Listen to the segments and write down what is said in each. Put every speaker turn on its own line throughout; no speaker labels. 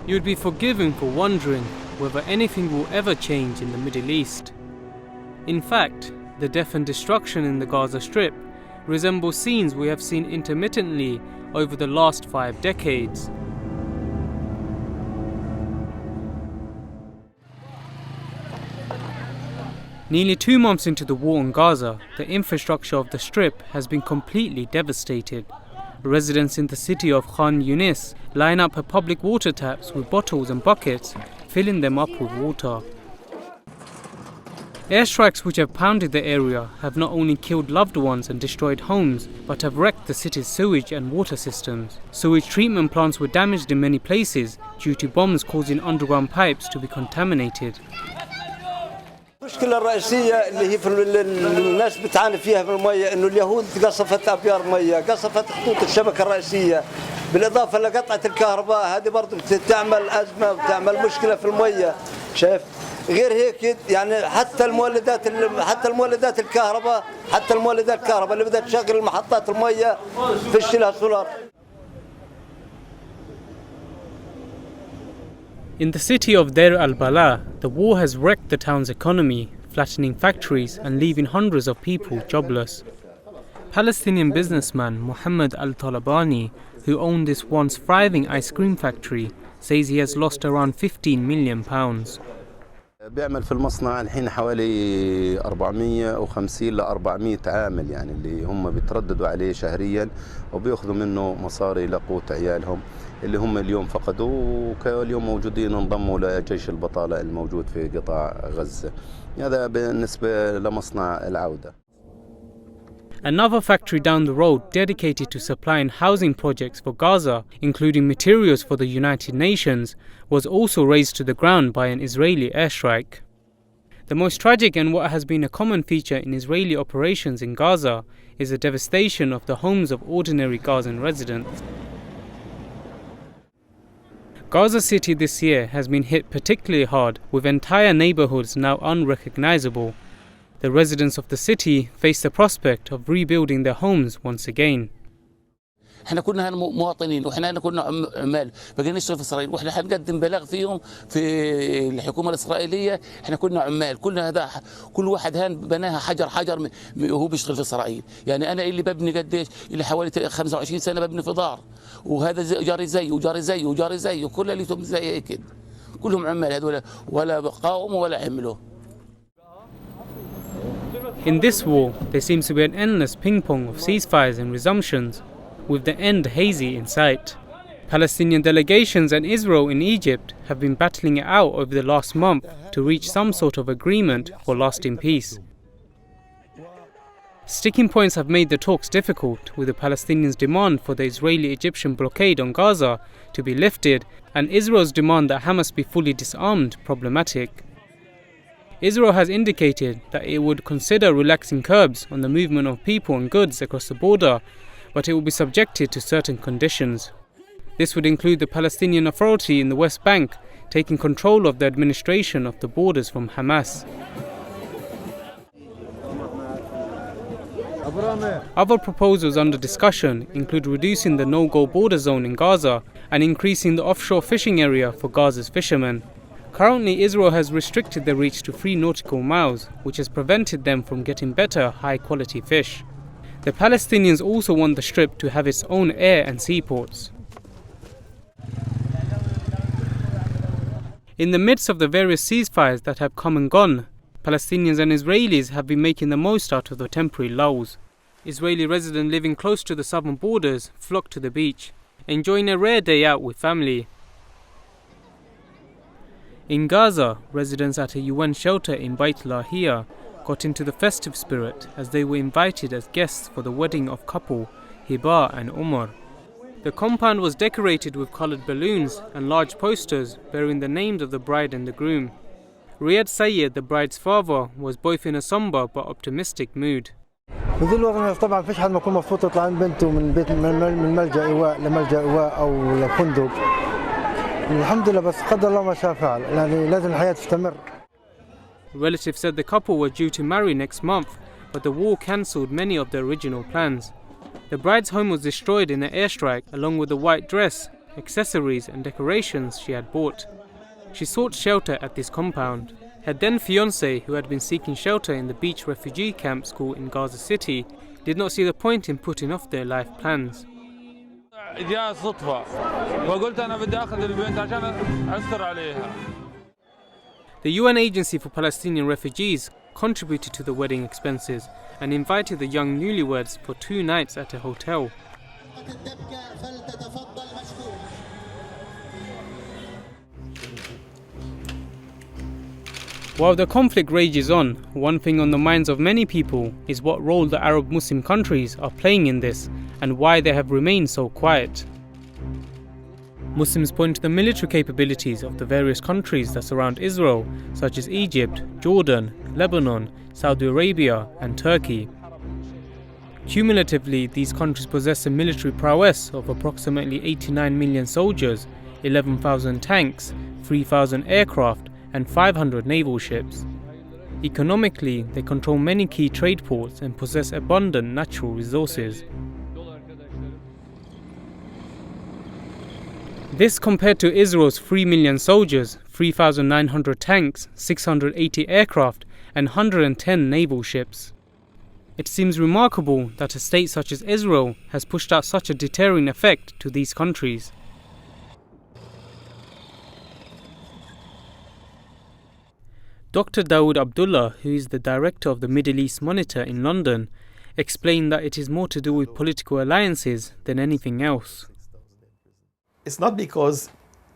You would be forgiven for wondering whether anything will ever change in the Middle East. In fact, the death and destruction in the Gaza Strip resemble scenes we have seen intermittently over the last 5 decades. Nearly 2 months into the war in Gaza, the infrastructure of the Strip has been completely devastated. Residents in the city of Khan Yunis line up at public water taps with bottles and buckets, filling them up with water. Airstrikes which have pounded the area have not only killed loved ones and destroyed homes, but have wrecked the city's sewage and water systems. Sewage treatment plants were damaged in many places due to bombs causing underground pipes to be contaminated.
المشكلة الرئيسية اللي هي في الناس بتعاني فيها من المية إنه اليهود قصفت أبيار مية، قصفت خطوط الشبكة الرئيسية، بالإضافة لقطعة الكهرباء هذه برضه بتعمل أزمة وبتعمل مشكلة في المية، شايف؟ غير هيك يعني حتى المولدات الكهرباء اللي بدها تشغل محطات المية فيش لها سولار.
In the city of Deir al-Balah, the war has wrecked the town's economy, flattening factories and leaving hundreds of people jobless. Palestinian businessman Mohammed al-Talabani, who owned this once thriving ice cream factory, says he has lost around £15 million.
بيعمل في المصنع الحين حوالي 450 ل 400 عامل يعني اللي هم بيترددوا عليه شهريا وبياخذوا منه مصاري لقوت عيالهم اللي هم اليوم فقدوا واليوم موجودين انضموا لجيش البطالة الموجود في قطاع غزة. هذا بالنسبة لمصنع العودة.
Another factory down the road dedicated to supplying housing projects for Gaza, including materials for the United Nations, was also razed to the ground by an Israeli airstrike. The most tragic and what has been a common feature in Israeli operations in Gaza is the devastation of the homes of ordinary Gazan residents. Gaza City this year has been hit particularly hard, with entire neighborhoods now unrecognizable. The residents of the city face the prospect of rebuilding their homes once again.
احنا كنا مواطنين واحنا كنا عمال بقينا نشتغل في اسرائيل واحنا حنقدم بلاغ فيهم في الحكومه الاسرائيليه احنا كنا عمال كلنا هذا كل واحد هان بناها حجر وهو بيشتغل في اسرائيل يعني انا اللي ببني قديش اللي حوالي 25 سنه ببني في دار وهذا جاري زي وجاري زي وكل اللي زي هيك كلهم عمال هذول ولا قاوموا ولا عملوا.
In this war, there seems to be an endless ping-pong of ceasefires and resumptions, with the end hazy in sight. Palestinian delegations and Israel in Egypt have been battling it out over the last month to reach some sort of agreement for lasting peace. Sticking points have made the talks difficult, with the Palestinians' demand for the Israeli-Egyptian blockade on Gaza to be lifted and Israel's demand that Hamas be fully disarmed problematic. Israel has indicated that it would consider relaxing curbs on the movement of people and goods across the border, but it will be subjected to certain conditions. This would include the Palestinian Authority in the West Bank taking control of the administration of the borders from Hamas. Other proposals under discussion include reducing the no-go border zone in Gaza and increasing the offshore fishing area for Gaza's fishermen. Currently, Israel has restricted their reach to 3 nautical miles, which has prevented them from getting better, high-quality fish. The Palestinians also want the Strip to have its own air and seaports. In the midst of the various ceasefires that have come and gone, Palestinians and Israelis have been making the most out of the temporary lulls. Israeli residents living close to the southern borders flock to the beach, enjoying a rare day out with family. In Gaza, residents at a UN shelter in Beit Lahia got into the festive spirit as they were invited as guests for the wedding of couple Hiba and Umar. The compound was decorated with coloured balloons and large posters bearing the names of the bride and the groom. Riyad Sayed, the bride's father, was both in a somber but optimistic mood.
بذل الوضع طبعا فيش حد ما يكون مبسوط يطلع عند بنته من بيت من ملجأ إيواء لملجأ إيواء أو لفندق. الحمد لله بس قدر الله ما شاء فعل يعني لازم الحياة تستمر.
Relatives said the couple were due to marry next month, but the war cancelled many of their original plans. The bride's home was destroyed in an airstrike along with the white dress accessories and decorations she had bought. She sought shelter at this compound. Her then fiancé, who had been seeking shelter in the beach refugee camp school in Gaza City, did not see the point in putting off their life plans. The UN Agency for Palestinian Refugees contributed to the wedding expenses and invited the young newlyweds for 2 nights at a hotel. While the conflict rages on, one thing on the minds of many people is what role the Arab Muslim countries are playing in this and why they have remained so quiet. Muslims point to the military capabilities of the various countries that surround Israel, such as Egypt, Jordan, Lebanon, Saudi Arabia and Turkey. Cumulatively, these countries possess a military prowess of approximately 89 million soldiers, 11,000 tanks, 3,000 aircraft and 500 naval ships. Economically, they control many key trade ports and possess abundant natural resources. This compared to Israel's 3 million soldiers, 3,900 tanks, 680 aircraft and 110 naval ships. It seems remarkable that a state such as Israel has pushed out such a deterring effect to these countries. Dr. Dawood Abdullah, who is the director of the Middle East Monitor in London, explained that it is more to do with political alliances than anything else.
It's not because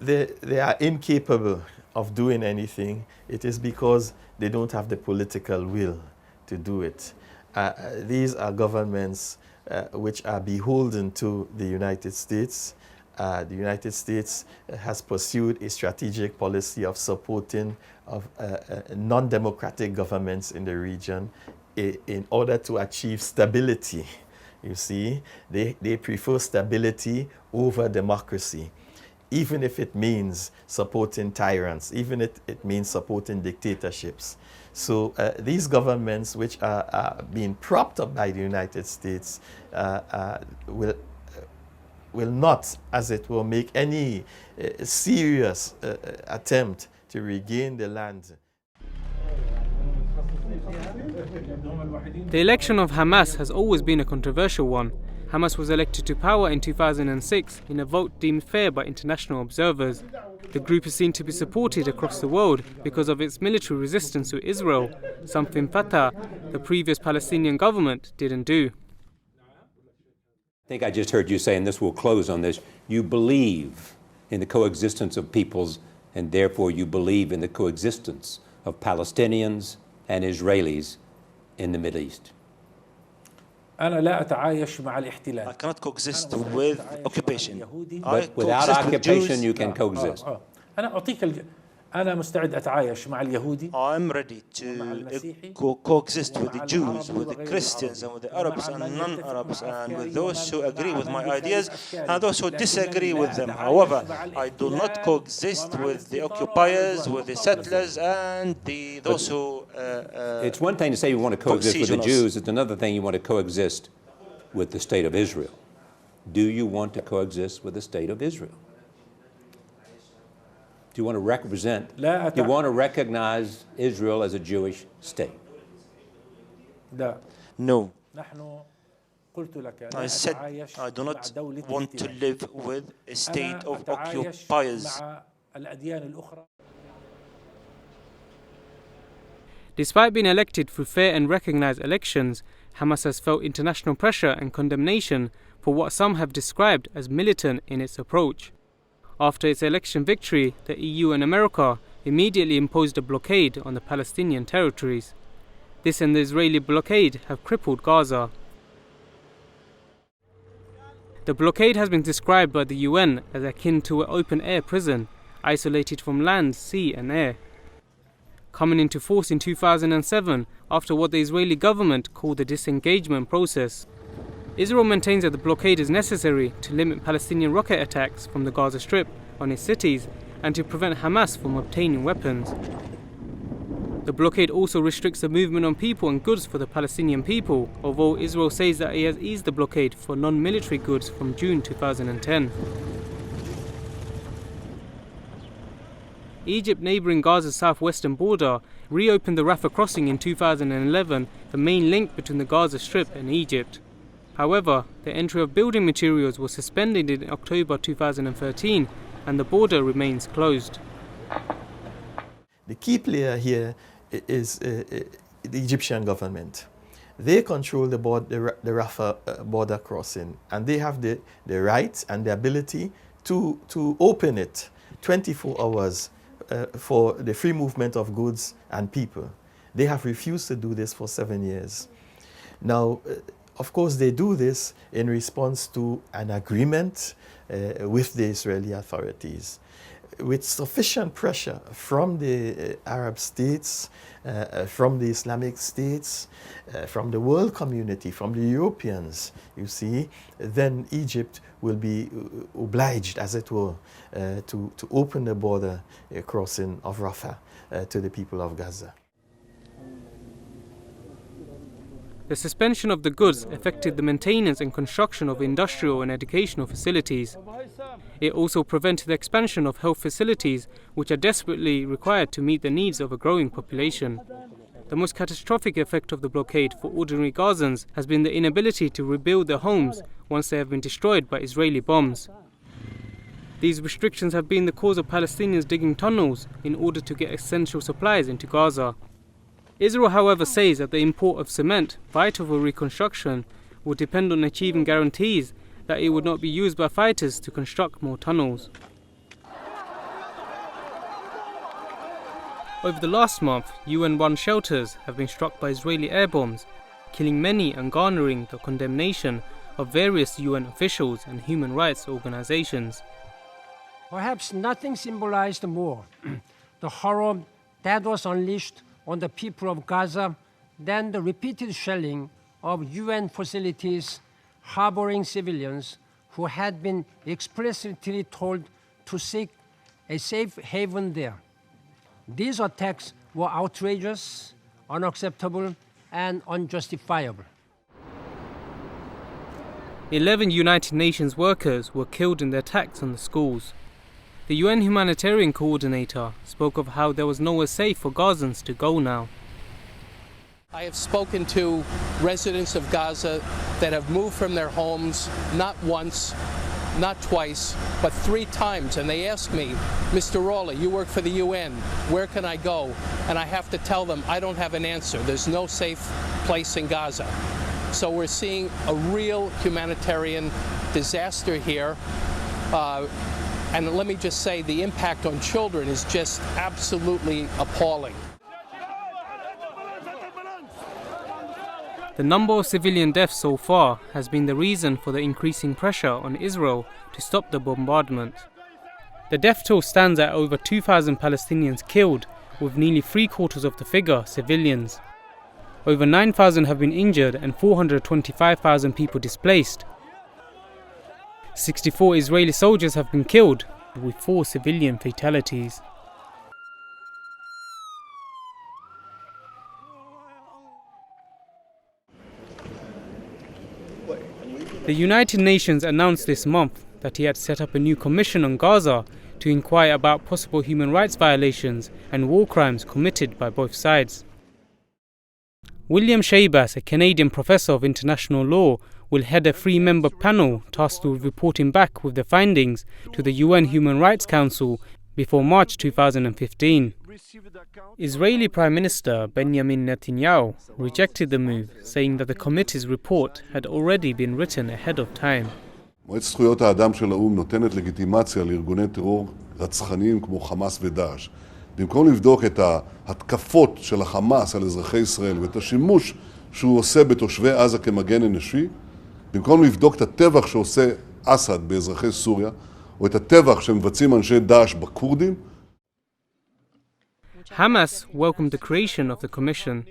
they are incapable of doing anything, it is because they don't have the political will to do it. These are governments which are beholden to the United States. The United States has pursued a strategic policy of supporting of non-democratic governments in the region in order to achieve stability. You see, they prefer stability over democracy, even if it means supporting tyrants, even if it means supporting dictatorships. So these governments, which are being propped up by the United States, will not, as it will, make any serious attempt to regain the land.
The election of Hamas has always been a controversial one. Hamas was elected to power in 2006 in a vote deemed fair by international observers. The group is seen to be supported across the world because of its military resistance to Israel, something Fatah, the previous Palestinian government, didn't do.
I think I just heard you say, and this will close on this, you believe in the coexistence of peoples, and therefore you believe in the coexistence of Palestinians and Israelis in the Middle East.
I cannot coexist with occupation.
But without occupation, you can coexist.
I'm ready to coexist with the Jews, with the Christians, and with the Arabs and non-Arabs, and with those who agree with my ideas and those who disagree with them. However, I do not coexist with the occupiers, with the settlers, and those who
it's one thing to say you want to coexist with the Jews, it's another thing you want to coexist with the state of Israel. Do you want to coexist with the state of Israel? Do you want to represent, do you want to recognize Israel as a Jewish state?
No. I said I do not want to live with a state of occupiers.
Despite being elected through fair and recognized elections, Hamas has felt international pressure and condemnation for what some have described as militant in its approach. After its election victory, the EU and America immediately imposed a blockade on the Palestinian territories. This and the Israeli blockade have crippled Gaza. The blockade has been described by the UN as akin to an open-air prison, isolated from land, sea and air. Coming into force in 2007 after what the Israeli government called the disengagement process. Israel maintains that the blockade is necessary to limit Palestinian rocket attacks from the Gaza Strip on its cities and to prevent Hamas from obtaining weapons. The blockade also restricts the movement of people and goods for the Palestinian people, although Israel says that it has eased the blockade for non-military goods from June 2010. Egypt, neighbouring Gaza's southwestern border, reopened the Rafah crossing in 2011, the main link between the Gaza Strip and Egypt. However, the entry of building materials was suspended in October 2013 and the border remains closed.
The key player here is the Egyptian government. They control the Rafah border crossing, and they have the right and the ability to open it 24 hours for the free movement of goods and people. They have refused to do this for 7 years. Now, of course, they do this in response to an agreement with the Israeli authorities. With sufficient pressure from the Arab states, from the Islamic states, from the world community, from the Europeans, you see, then Egypt will be obliged, as it were, to open the border crossing of Rafah to the people of Gaza.
The suspension of the goods affected the maintenance and construction of industrial and educational facilities. It also prevented the expansion of health facilities, which are desperately required to meet the needs of a growing population. The most catastrophic effect of the blockade for ordinary Gazans has been the inability to rebuild their homes once they have been destroyed by Israeli bombs. These restrictions have been the cause of Palestinians digging tunnels in order to get essential supplies into Gaza. Israel, however, says that the import of cement, vital for reconstruction, would depend on achieving guarantees that it would not be used by fighters to construct more tunnels. Over the last month, UN-run shelters have been struck by Israeli air bombs, killing many and garnering the condemnation of various UN officials and human rights organizations.
Perhaps nothing symbolized more the horror that was unleashed on the people of Gaza than the repeated shelling of UN facilities harboring civilians who had been explicitly told to seek a safe haven there. These attacks were outrageous, unacceptable, and unjustifiable.
11 United Nations workers were killed in the attacks on the schools. The UN humanitarian coordinator spoke of how there was nowhere safe for Gazans to go now.
I have spoken to residents of Gaza that have moved from their homes not once, not twice, but 3 times, and they ask me, Mr. Rowley, you work for the UN, where can I go? And I have to tell them I don't have an answer. There's no safe place in Gaza. So we're seeing a real humanitarian disaster here. And let me just say, the impact on children is just absolutely appalling.
The number of civilian deaths so far has been the reason for the increasing pressure on Israel to stop the bombardment. The death toll stands at over 2,000 Palestinians killed, with nearly 3/4 of the figure civilians. Over 9,000 have been injured and 425,000 people displaced. 64 Israeli soldiers have been killed, with 4 civilian fatalities. The United Nations announced this month that he had set up a new commission on Gaza to inquire about possible human rights violations and war crimes committed by both sides. William Shabas, a Canadian professor of international law, will head a 3-member panel tasked with reporting back with the findings to the UN Human Rights Council before March 2015. Israeli Prime Minister Benjamin Netanyahu rejected the move, saying that the committee's report had already been written ahead of time.
מועצת זכויות האדם של האו"ם נותנת לגיטימציה לארגוני טרור רצחניים כמו חמאס ודאעש. במקום לבדוק את ההתקפות של החמאס על אזרחי ישראל ואת השימוש שהוא עושה בתושבי עזה כמגן אנושי, במקום לבדוק את הטבח שעושה אסד באזרחי סוריה, או את הטבח שמבצעים אנשי דאעש בכורדים.
Hamas welcomed the creation of the commission.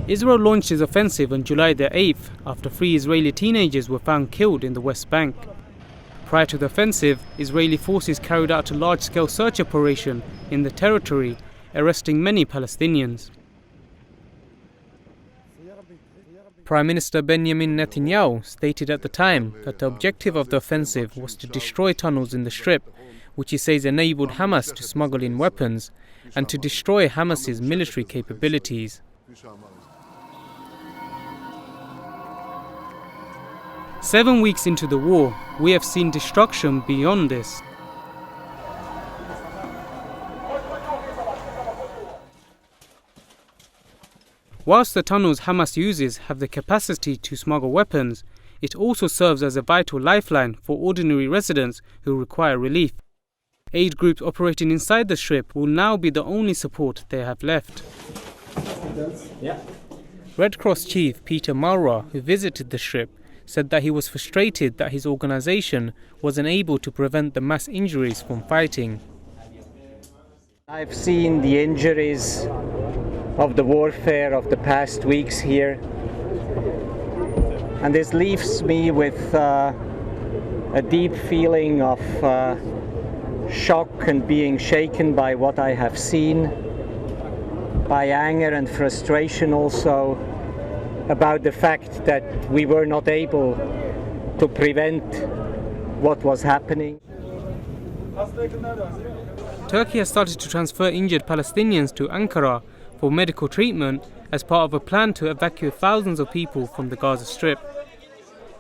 Israel launched its offensive on July the 8th after 3 Israeli teenagers were found killed in the West Bank. Prior to the offensive, Israeli forces carried out a large-scale search operation in the territory, arresting many Palestinians. Prime Minister Benjamin Netanyahu stated at the time that the objective of the offensive was to destroy tunnels in the Strip, which he says enabled Hamas to smuggle in weapons and to destroy Hamas's military capabilities. 7 weeks into the war, we have seen destruction beyond this. Whilst the tunnels Hamas uses have the capacity to smuggle weapons, it also serves as a vital lifeline for ordinary residents who require relief. Aid groups operating inside the Strip will now be the only support they have left. Red Cross chief Peter Maura, who visited the Strip, said that he was frustrated that his organisation wasn't able to prevent the mass injuries from fighting.
I've seen the injuries of the warfare of the past weeks here, and this leaves me with a deep feeling of shock and being shaken by what I have seen, by anger and frustration also about the fact that we were not able to prevent what was happening.
Turkey has started to transfer injured Palestinians to Ankara for medical treatment as part of a plan to evacuate thousands of people from the Gaza Strip.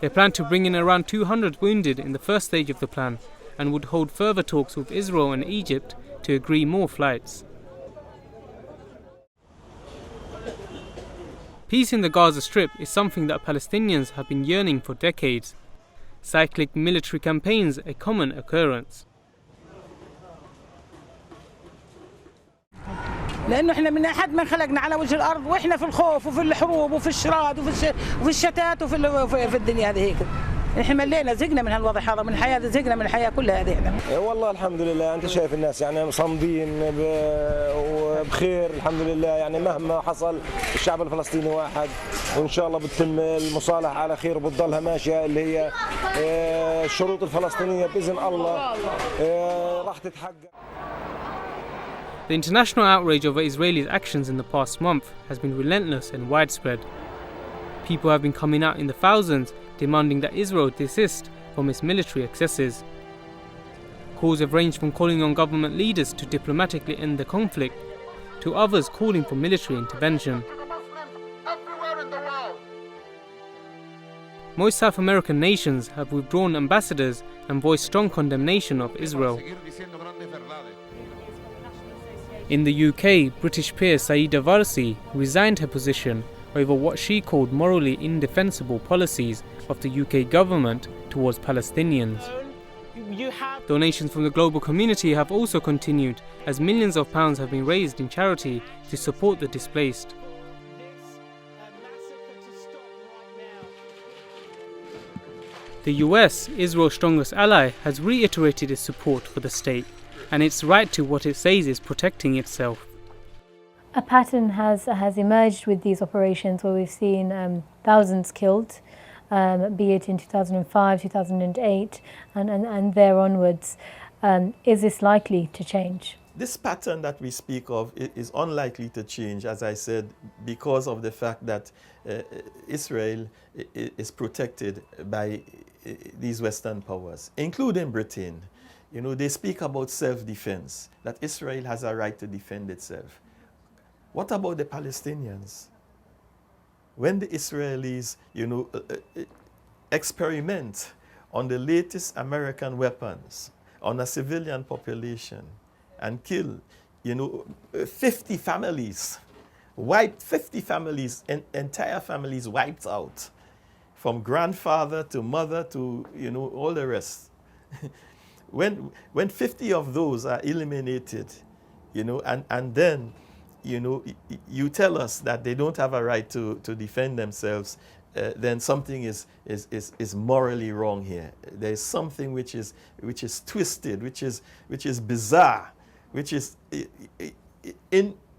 They plan to bring in around 200 wounded in the first stage of the plan and would hold further talks with Israel and Egypt to agree more flights. Peace in the Gaza Strip is something that Palestinians have been yearning for decades. Cyclic military campaigns a common occurrence.
لأنه إحنا من أحد ما خلقنا على وجه الأرض وإحنا في الخوف وفي الحروب وفي الشراد وفي الشتات وفي الدنيا هذه هيك. إحنا ملينا زهقنا من هالوضع هذا من الحياة زهقنا من الحياة كلها هذه.
والله الحمد لله أنت شايف الناس يعني صامدين وبخير الحمد لله يعني مهما حصل الشعب الفلسطيني واحد وإن شاء الله بتتم المصالحة على خير وبتضلها ماشية اللي هي الشروط الفلسطينية بإذن الله راح تتحقق.
The international outrage over Israelis' actions in the past month has been relentless and widespread. People have been coming out in the thousands demanding that Israel desist from its military excesses. Calls have ranged from calling on government leaders to diplomatically end the conflict to others calling for military intervention. Most South American nations have withdrawn ambassadors and voiced strong condemnation of Israel. In the UK, British peer Saida Varsi resigned her position over what she called morally indefensible policies of the UK government towards Palestinians. Donations from the global community have also continued as millions of pounds have been raised in charity to support the displaced. The US, Israel's strongest ally, has reiterated its support for the state and its right to what it says is protecting itself.
A pattern has emerged with these operations where we've seen thousands killed, be it in 2005, 2008 and there onwards. Is this likely to change?
This pattern that we speak of is unlikely to change, as I said, because of the fact that Israel is protected by these Western powers, including Britain. You know, they speak about self-defense, that Israel has a right to defend itself. What about the Palestinians? When the Israelis, you know, experiment on the latest American weapons on a civilian population and kill, you know, 50 families, entire families wiped out, from grandfather to mother to, you know, all the rest. When 50 of those are eliminated, you know, and then, you know, you tell us that they don't have a right to defend themselves, then something is morally wrong here. There's something which is twisted, which is bizarre, which is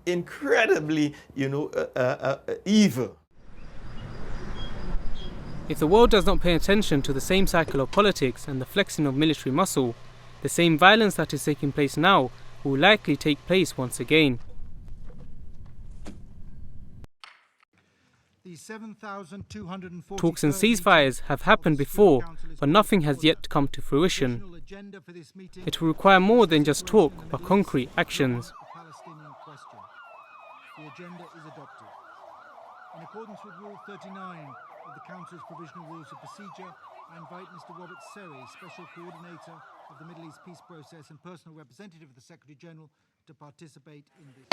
incredibly, you know, evil.
If the world does not pay attention to the same cycle of politics and the flexing of military muscle, the same violence that is taking place now will likely take place once again. Talks and ceasefires have happened before, but nothing has yet come to fruition. It will require more than just talk, but concrete actions.
The agenda is adopted. In accordance with Rule 39 of the Council's Provisional Rules of Procedure, I invite Mr. Robert Serry, Special Coordinator of the Middle East Peace Process and personal representative of the Secretary-General, to participate in this.